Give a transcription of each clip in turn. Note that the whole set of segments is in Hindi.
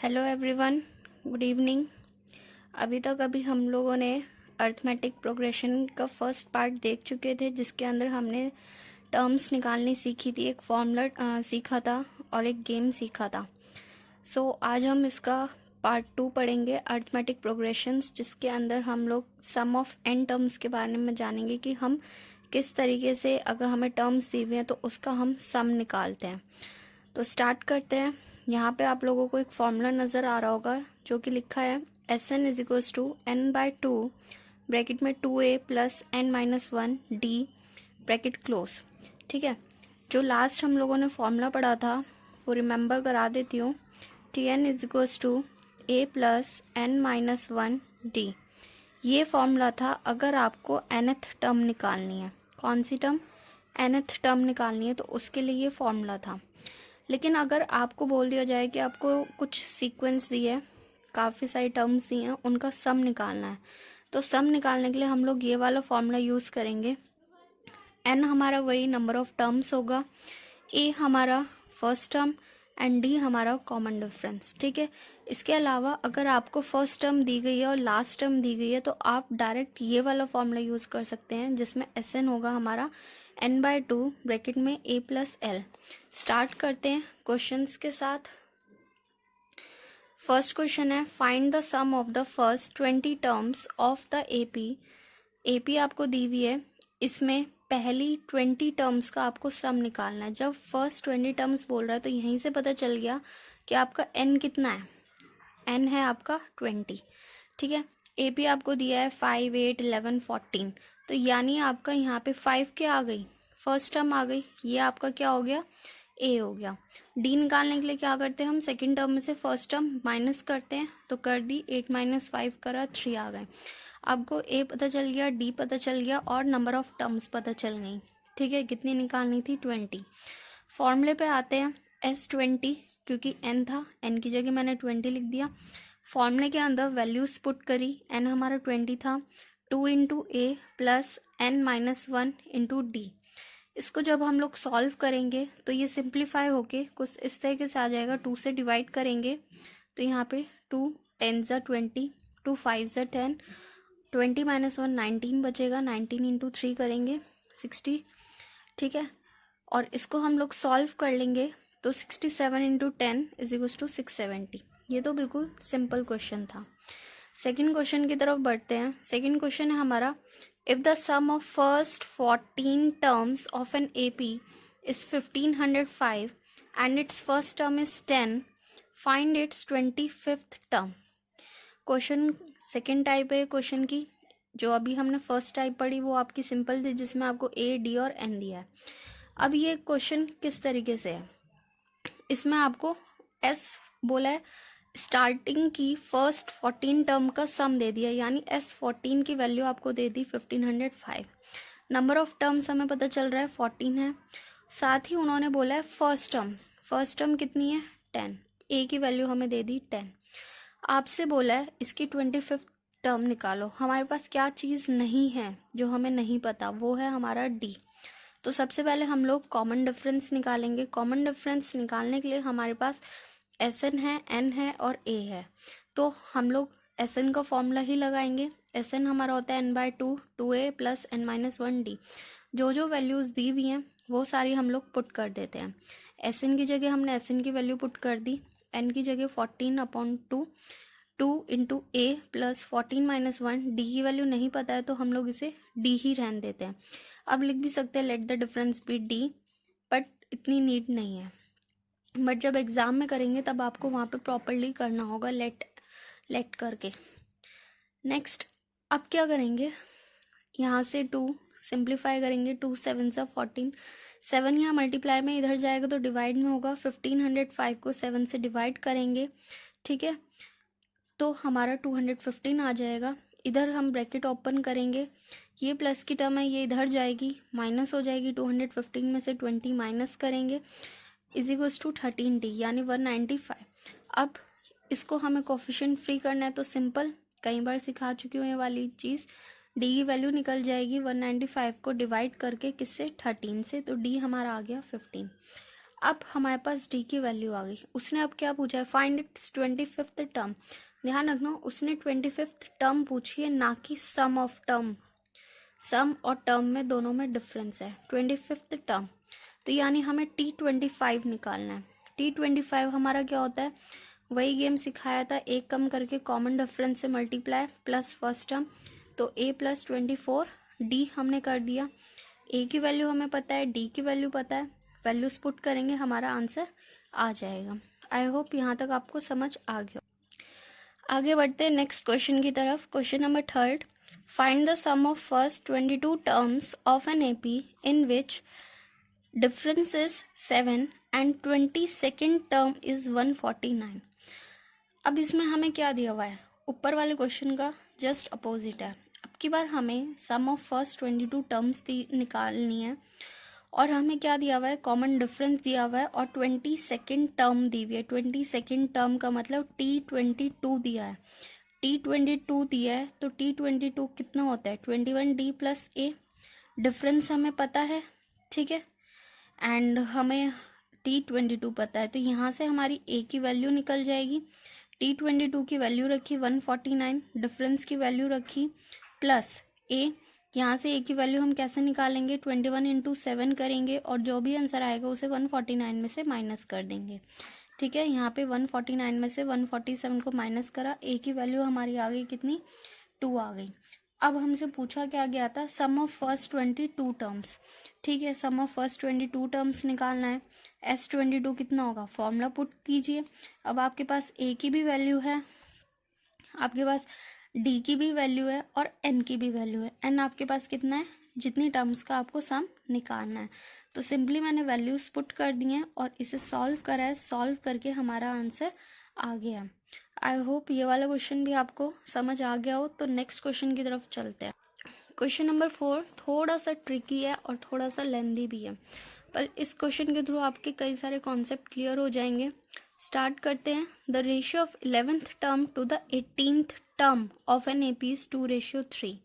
Hello everyone, good evening. अभी हम लोगों ने अर्थमेटिक प्रोग्रेशन का फर्स्ट पार्ट देख चुके थे, जिसके अंदर हमने टर्म्स निकालनी सीखी थी, एक फॉर्मूला सीखा था और एक गेम सीखा था। आज हम इसका पार्ट 2 पढ़ेंगे, अर्थमेटिक प्रोग्रेशंस, जिसके अंदर हम लोग सम ऑफ एन टर्म्स के बारे में जानेंगे कि हम किस तरीके से, अगर हमें टर्म्स दी हुई हैं तो उसका हम सम निकालते हैं। तो स्टार्ट करते हैं। यहाँ पे आप लोगों को एक फॉर्मूला नज़र आ रहा होगा जो कि लिखा है Sn is equals to n/2 bracket में 2a plus n-1 d bracket close. ठीक है, जो लास्ट हम लोगों ने फॉर्मूला पढ़ा था वो रिमेंबर करा देती हूँ। Tn is equals to a plus n-1 d। ये फॉर्मूला था अगर आपको nth टर्म निकालनी है। कौन सी टर्म? nth टर्म निकालनी है, तो उसके लिए ये फॉर्मूला था। लेकिन अगर आपको बोल दिया जाए कि आपको कुछ सीक्वेंस दी है, काफ़ी सारी टर्म्स दी हैं, उनका सम निकालना है, तो सम निकालने के लिए हम लोग ये वाला फॉर्मूला यूज़ करेंगे। n हमारा वही नंबर ऑफ टर्म्स होगा, a हमारा फर्स्ट टर्म एंड d हमारा कॉमन डिफरेंस। ठीक है, इसके अलावा अगर आपको फर्स्ट टर्म दी गई है और लास्ट टर्म दी गई है तो आप डायरेक्ट ये वाला फॉर्मूला यूज़ कर सकते हैं, जिसमें Sn होगा हमारा n/2 ब्रैकेट में a प्लस एल। स्टार्ट करते हैं क्वेश्चंस के साथ। फर्स्ट क्वेश्चन है, find the sum of the first 20 terms of the AP आपको दी हुई है, इसमें पहली 20 टर्म्स का आपको सम निकालना है। जब फर्स्ट 20 टर्म्स बोल रहा है तो यहीं से पता चल गया कि आपका n कितना है। n है आपका 20। ठीक है, एपी आपको दिया है 5, 8, 11, 14, तो यानी आपका यहाँ पे 5 क्या आ गई? फर्स्ट टर्म आ गई। ये आपका क्या हो गया? ए हो गया। डी निकालने के लिए क्या करते हैं हम? सेकंड टर्म में से फर्स्ट टर्म माइनस करते हैं, तो कर दी 8 - 5 करा 3 आ गए। आपको ए पता चल गया, डी पता चल गया और नंबर ऑफ टर्म्स पता चल गई। ठीक है, कितनी निकालनी थी? 20। फॉर्मूले पे आते हैं। S20, क्योंकि n था, n की जगह मैंने 20 लिख दिया। फॉर्मूले के अंदर वैल्यूज पुट करी, n हमारा 20 था, 2 इंटू ए प्लस n-1 इंटू डी। इसको जब हम लोग सॉल्व करेंगे तो ये सिंप्लीफाई होके कुछ इस तरीके से आ जाएगा। 2 से डिवाइड करेंगे तो यहाँ पे 2 10 = 20, 2 5 = 10, 20 - 1 19 बचेगा। 19 इंटू 3 करेंगे 60। ठीक है, और इसको हम लोग सॉल्व कर लेंगे तो 67 इंटू 10 इज इक्वल टू 670। ये तो बिल्कुल सिंपल क्वेश्चन था। सेकंड क्वेश्चन की तरफ बढ़ते हैं। सेकंड क्वेश्चन है हमारा, if the sum of first 14 terms of an AP is 1505 and its first term is 10, find its 25th term। Question second type है क्वेश्चन की। जो अभी हमने फर्स्ट टाइप पढ़ी वो आपकी सिंपल थी, जिसमें आपको A, D और N दिया है। अब ये क्वेश्चन किस तरीके से है? इसमें आपको S बोला है, स्टार्टिंग की फर्स्ट 14 टर्म का सम दे दिया, यानी S14 की वैल्यू आपको दे दी 1505। नंबर ऑफ टर्म्स हमें पता चल रहा है 14 है। साथ ही उन्होंने बोला है फर्स्ट टर्म कितनी है? 10। ए की वैल्यू हमें दे दी 10। आपसे बोला है इसकी 25th टर्म निकालो। हमारे पास क्या चीज़ नहीं है जो हमें नहीं पता? वो है हमारा डी। तो सबसे पहले हम लोग कॉमन डिफरेंस निकालेंगे। कॉमन डिफरेंस निकालने के लिए हमारे पास Sn है, n है और a है, तो हम लोग Sn का फॉर्मूला ही लगाएंगे। Sn हमारा होता है n/2 2a plus n-1 d। जो जो वैल्यूज़ दी हुई हैं वो सारी हम लोग पुट कर देते हैं। Sn की जगह हमने Sn की वैल्यू पुट कर दी, n की जगह 14/2, 2 इंटू ए प्लस 14 - 1, डी की वैल्यू नहीं पता है तो हम लोग इसे डी ही रहने देते हैं। अब लिख भी सकते हैं let the difference be d, but इतनी नीड नहीं है। बट जब एग्ज़ाम में करेंगे तब आपको वहाँ पे प्रॉपरली करना होगा लेट करके। नेक्स्ट, अब क्या करेंगे? यहाँ से 2 सिंप्लीफाई करेंगे, 2 7 = 14। 7 यहाँ मल्टीप्लाई में इधर जाएगा तो डिवाइड में होगा। 1505 को 7 से डिवाइड करेंगे, ठीक है, तो हमारा 215 आ जाएगा। इधर हम ब्रैकेट ओपन करेंगे, ये प्लस की टर्म है ये इधर जाएगी, माइनस हो जाएगी। 215 में से 20 माइनस करेंगे इज इक्वल्स टू 13d, यानी 195। अब इसको हमें कोफिशिएंट फ्री करना है तो सिंपल, कई बार सिखा चुकी हूँ ये वाली चीज़। डी की वैल्यू निकल जाएगी 195 को डिवाइड करके किससे? 13 से, तो डी हमारा आ गया 15। अब हमारे पास डी की वैल्यू आ गई। उसने अब क्या पूछा है, फाइंड इट्स 25th टर्म। ध्यान रखना उसने 25th टर्म पूछी है, ना कि सम ऑफ टर्म। सम और टर्म में दोनों में डिफरेंस है। 25th टर्म, तो यानी हमें T25 निकालना है। T25 हमारा क्या होता है, वही गेम सिखाया था, एक कम करके कॉमन डिफरेंस से मल्टीप्लाई प्लस फर्स्ट टर्म, तो a + 24 d हमने कर दिया। a की वैल्यू हमें पता है, d की वैल्यू पता है, वैल्यूज पुट करेंगे हमारा आंसर आ जाएगा। आई होप यहाँ तक आपको समझ आ गया। आगे बढ़ते हैं नेक्स्ट क्वेश्चन की तरफ। Question number 3, find the sum of first 22 terms of an AP in which difference is 7 and 22nd term is 149। अब इसमें हमें क्या दिया हुआ है, ऊपर वाले क्वेश्चन का जस्ट अपोजिट है। अब की बार हमें सम ऑफ फर्स्ट 22 टर्म्स निकालनी है, और हमें क्या दिया हुआ है, कॉमन डिफरेंस दिया हुआ है, और 22nd टर्म दी हुई है। 22nd टर्म का मतलब T22 दिया है। T22 दिया है तो T22 कितना होता है, 21D + A। डिफरेंस हमें पता है, ठीक है, एंड हमें T22 पता है, तो यहाँ से हमारी A की वैल्यू निकल जाएगी। T22 की वैल्यू रखी 149, डिफरेंस की वैल्यू रखी प्लस A। यहाँ से A की वैल्यू हम कैसे निकालेंगे, 21 × 7 करेंगे, और जो भी आंसर आएगा उसे 149 में से माइनस कर देंगे। ठीक है, यहाँ पे 149 में से 147 को माइनस करा, A की वैल्यू हमारी आ गई कितनी, 2 आ गई। अब हमसे पूछा क्या गया था, सम ऑफ फर्स्ट 22 टर्म्स। ठीक है, सम ऑफ फर्स्ट 22 टर्म्स निकालना है। S22 कितना होगा, फॉर्मूला पुट कीजिए। अब आपके पास A की भी वैल्यू है, आपके पास D की भी वैल्यू है, और N की भी वैल्यू है। N आपके पास कितना है, जितनी टर्म्स का आपको सम निकालना है। तो सिंपली मैंने वैल्यूज पुट कर दी हैं और इसे सॉल्व करा है। सॉल्व करके हमारा आंसर आ गया। आई होप ये वाला क्वेश्चन भी आपको समझ आ गया हो। तो नेक्स्ट क्वेश्चन की तरफ चलते हैं। क्वेश्चन नंबर 4 थोड़ा सा ट्रिकी है और थोड़ा सा लेंदी भी है, पर इस क्वेश्चन के थ्रू आपके कई सारे कॉन्सेप्ट क्लियर हो जाएंगे। स्टार्ट करते हैं। The ratio of 11th term to the 18th term of an AP is 2:3।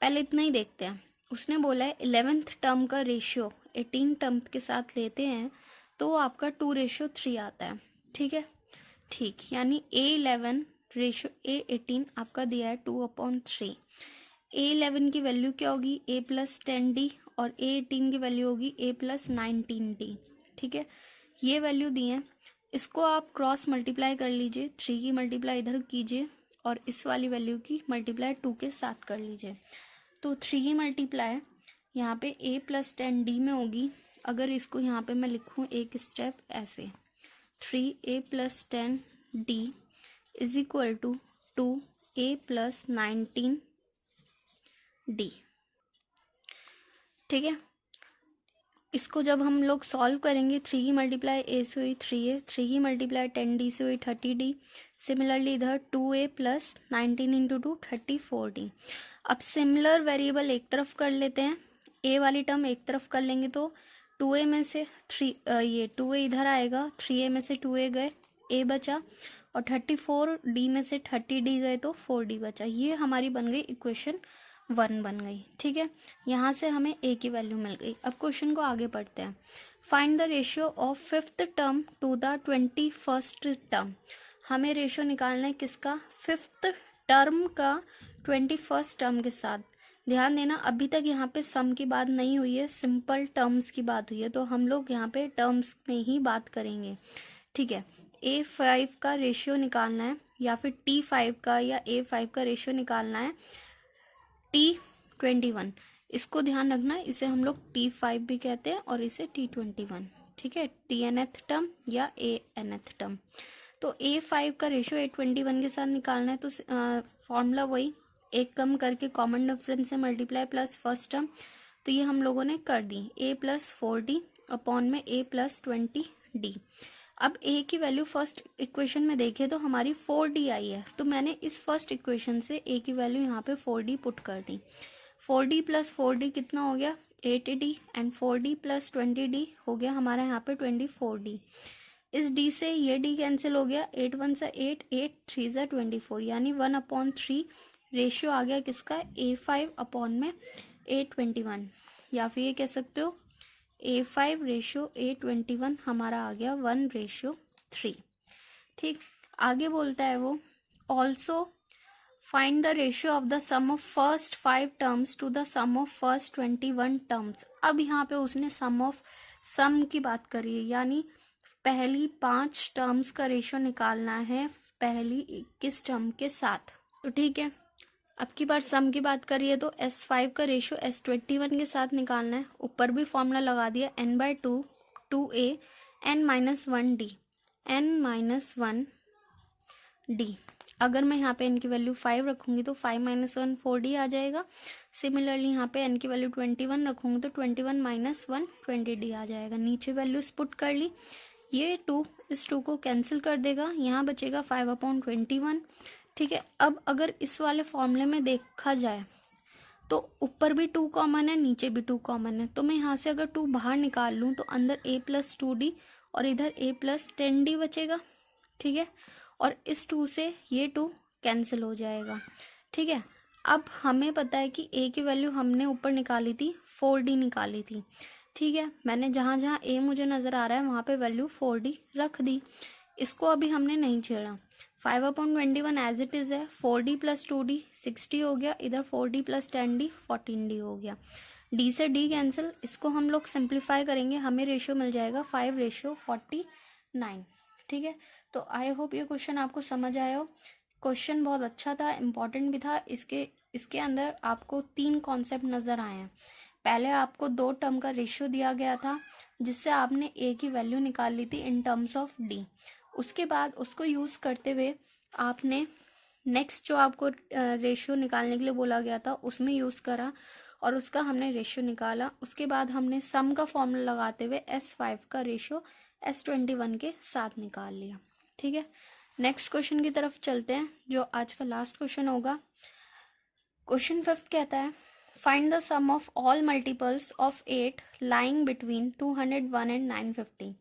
पहले इतना ही देखते हैं। उसने बोला है 11th टर्म का रेशियो 18 टर्म के साथ लेते हैं तो आपका 2:3 आता है। ठीक है, ठीक, यानी A11 रेशियो A18 आपका दिया है 2/3। A11 की वैल्यू क्या होगी, A + 10D, और A18 की वैल्यू होगी A + 19D। ठीक है, ये वैल्यू दी है। इसको आप क्रॉस मल्टीप्लाई कर लीजिए, 3 की मल्टीप्लाई इधर कीजिए और इस वाली वैल्यू की मल्टीप्लाई 2 के साथ कर लीजिए। तो 3 की मल्टीप्लाई यहाँ पे A + 10D में होगी। अगर इसको यहाँ पे मैं लिखूँ एक स्टेप ऐसे, 3A + 10D is equal to 2A + 19D। ठीक है, इसको जब हम लोग सॉल्व करेंगे, 3 की मल्टीप्लाई A से हुई 3A, 3 की मल्टीप्लाई 10D से हुई 30D। सिमिलरली इधर 2A + 19 × 2 34D। अब सिमिलर वेरिएबल एक तरफ कर लेते हैं, A वाली टर्म एक तरफ कर लेंगे तो 2A में से 3 ये 2A इधर आएगा, 3A में से 2A गए, A बचा, और 34D में से 30D गए तो 4D बचा। ये हमारी बन गई इक्वेशन 1 बन गई। ठीक है, यहाँ से हमें A की वैल्यू मिल गई। अब क्वेश्चन को आगे पढ़ते हैं। Find the ratio of 5th term to the 21st term. हमें रेशियो निकालना है किसका, 5th टर्म का 21st टर्म के साथ। ध्यान देना, अभी तक यहाँ पे सम की बात नहीं हुई है, सिंपल टर्म्स की बात हुई है, तो हम लोग यहाँ पे टर्म्स में ही बात करेंगे। ठीक है, A5 का रेशियो निकालना है, या फिर T5 का या A5 का रेशियो निकालना है T21। इसको ध्यान रखना, इसे हम लोग T5 भी कहते हैं और इसे T21। ठीक है, TNth टर्म या ANth टर्म। तो A5 का रेशियो A21 के साथ निकालना है, तो फॉर्मूला वही, एक कम करके कॉमन डिफरेंस से मल्टीप्लाई प्लस फर्स्ट टर्म। तो ये हम लोगों ने कर दी, A + 4D अपॉन में A + 20D। अब A की वैल्यू फर्स्ट इक्वेशन में देखें तो हमारी 4D आई है, तो मैंने इस फर्स्ट इक्वेशन से A की वैल्यू यहाँ पे 4D पुट कर दी। 4D + 4D कितना हो गया, 8D, एंड 4D + 20D हो गया हमारा यहाँ पे 24D। इस D से ये D कैंसिल हो गया, 8 × 1 = 8, 8 × 3 = 24, यानी 1/3 रेशियो आ गया किसका, A5 अपॉन में A21, या फिर ये कह सकते हो A5:A21 हमारा आ गया 1:3। ठीक, आगे बोलता है वो also find the ratio of the sum of first 5 terms to the sum of first 21 terms. अब यहाँ पे उसने सम की बात करी है, यानी पहली 5 टर्म्स का रेशियो निकालना है पहली 21 टर्म के साथ। तो ठीक है, अब की बार सम की बात करिए तो S5 का रेशियो S21 के साथ निकालना है। ऊपर भी फॉर्मूला लगा दिया n/2 2a n-1d n-1d। अगर मैं यहाँ पे n की वैल्यू 5 रखूंगी तो 5 - 1 4d आ जाएगा। सिमिलरली यहाँ पे n की वैल्यू 21 रखूंगी तो 21 - 1 20d आ जाएगा। नीचे वैल्यूज पुट कर ली, ये 2 इस 2 को कैंसिल कर देगा, यहाँ बचेगा 5/21। ठीक है, अब अगर इस वाले फॉर्मूले में देखा जाए तो ऊपर भी 2 कॉमन है, नीचे भी 2 कॉमन है, तो मैं यहाँ से अगर 2 बाहर निकाल लूँ तो अंदर a + 2d और इधर a + 10d बचेगा। ठीक है, और इस 2 से ये 2 कैंसिल हो जाएगा। ठीक है, अब हमें पता है कि a की वैल्यू हमने ऊपर निकाली थी 4d निकाली थी। ठीक है, मैंने जहाँ जहाँ a मुझे नज़र आ रहा है वहाँ पे वैल्यू 4d रख दी, इसको अभी हमने नहीं छेड़ा। 5/21 एज इट इज़ है, 4d + 2d 60 हो गया, इधर 4d + 10d 14d हो गया। d से d कैंसिल, इसको हम लोग सिंप्लीफाई करेंगे, हमें रेशियो मिल जाएगा 5:49। ठीक है, तो आई होप ये क्वेश्चन आपको समझ आया हो। क्वेश्चन बहुत अच्छा था, इम्पॉर्टेंट भी था। इसके अंदर आपको 3 कॉन्सेप्ट नज़र आए हैं। पहले आपको 2 टर्म का रेशियो दिया गया था जिससे आपने a की वैल्यू निकाल ली थी इन टर्म्स ऑफ d। उसके बाद उसको यूज़ करते हुए आपने नेक्स्ट जो आपको रेशियो निकालने के लिए बोला गया था उसमें यूज़ करा और उसका हमने रेशियो निकाला। उसके बाद हमने सम का फॉर्मूला लगाते हुए S5 का रेशियो S21 के साथ निकाल लिया। ठीक है, नेक्स्ट क्वेश्चन की तरफ चलते हैं जो आज का लास्ट क्वेश्चन होगा। क्वेश्चन 5 कहता है find the sum of all multiples of 8 lying between 201 and 950।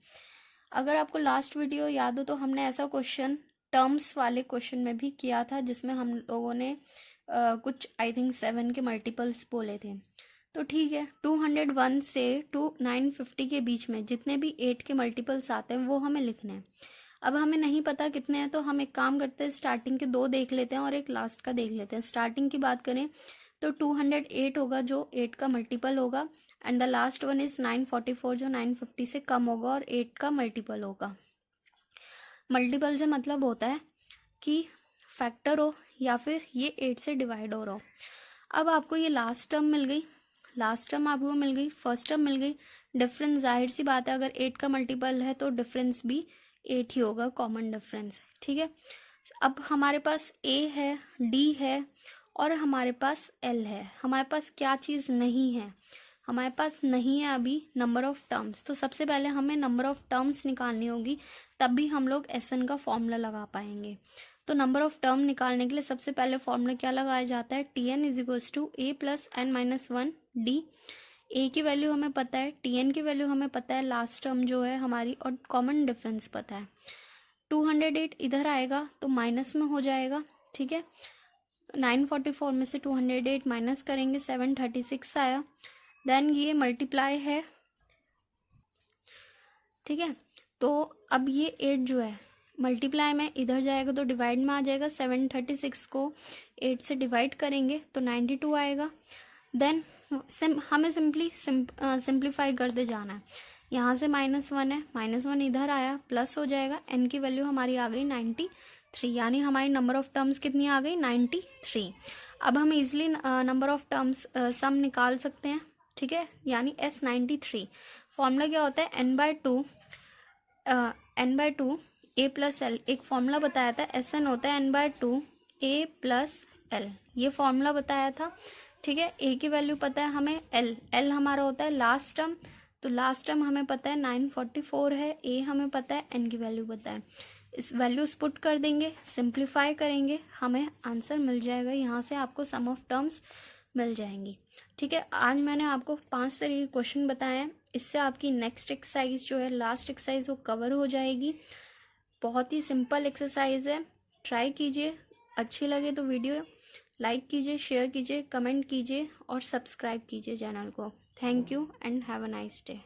अगर आपको लास्ट वीडियो याद हो तो हमने ऐसा क्वेश्चन टर्म्स वाले क्वेश्चन में भी किया था जिसमें हम लोगों ने कुछ आई थिंक 7 के मल्टीपल्स बोले थे। तो ठीक है, 201 से 950 के बीच में जितने भी 8 के मल्टीपल्स आते हैं वो हमें लिखने हैं। अब हमें नहीं पता कितने हैं तो हम एक काम करते हैं, स्टार्टिंग के 2 देख लेते हैं और एक लास्ट का देख लेते हैं। स्टार्टिंग की बात करें तो 208 होगा जो 8 का मल्टीपल होगा, and the last one is 944 जो 950 से कम होगा और 8 का मल्टीपल होगा। मल्टीपल से मतलब होता है कि फैक्टर हो या फिर ये 8 से डिवाइड हो रहा हो। अब आपको ये लास्ट टर्म मिल गई, लास्ट टर्म आपको मिल गई, फर्स्ट टर्म मिल गई। डिफरेंस जाहिर सी बात है, अगर 8 का मल्टीपल है तो डिफरेंस भी 8 ही होगा, कॉमन डिफरेंस। ठीक है, अब हमारे पास a है, d है और हमारे पास l है। हमारे पास क्या चीज़ नहीं है, हमारे पास नहीं है अभी नंबर ऑफ टर्म्स। तो सबसे पहले हमें नंबर ऑफ टर्म्स निकालनी होगी, तब भी हम लोग SN का फॉर्मूला लगा पाएंगे। तो नंबर ऑफ टर्म निकालने के लिए सबसे पहले फॉर्मूला क्या लगाया जाता है, Tn = a + n-1d। a की वैल्यू हमें पता है, Tn की वैल्यू हमें पता है, लास्ट टर्म जो है हमारी, और कॉमन डिफरेंस पता है। 208 इधर आएगा तो माइनस में हो जाएगा। ठीक है, 944 में से 208 माइनस करेंगे 736 आया, देन ये मल्टीप्लाई है। ठीक है, तो अब ये 8 जो है मल्टीप्लाई में इधर जाएगा तो डिवाइड में आ जाएगा। 736 को 8 से डिवाइड करेंगे तो 92 आएगा। देन हमें सिंप्लीफाई करते जाना है। यहाँ से -1 है, -1 इधर आया, प्लस हो जाएगा, n की वैल्यू हमारी आ गई 93, यानी हमारी नंबर ऑफ टर्म्स कितनी आ गई 93। अब हम इजीली नंबर ऑफ टर्म्स सम निकाल सकते हैं। ठीक है, यानी S93 फॉर्मूला क्या होता है, n/2 a + l। एक फॉर्मूला बताया था, SN होता है n/2 a + l, ये फॉर्मूला बताया था। ठीक है, a की वैल्यू पता है हमें, l हमारा होता है लास्ट टर्म, तो लास्ट टर्म हमें पता है 944 है, a हमें पता है, n की वैल्यू पता है। इस वैल्यूज पुट कर देंगे, सिंप्लीफाई करेंगे, हमें आंसर मिल जाएगा। यहाँ से आपको सम ऑफ टर्म्स मिल जाएंगी। ठीक है, आज मैंने आपको 5 तरह के क्वेश्चन बताए हैं, इससे आपकी नेक्स्ट एक्सरसाइज जो है, लास्ट एक्सरसाइज, वो कवर हो जाएगी। बहुत ही सिंपल एक्सरसाइज है, ट्राई कीजिए। अच्छी लगे तो वीडियो लाइक कीजिए, शेयर कीजिए, कमेंट कीजिए और सब्सक्राइब कीजिए चैनल को। Thank you and have a nice day.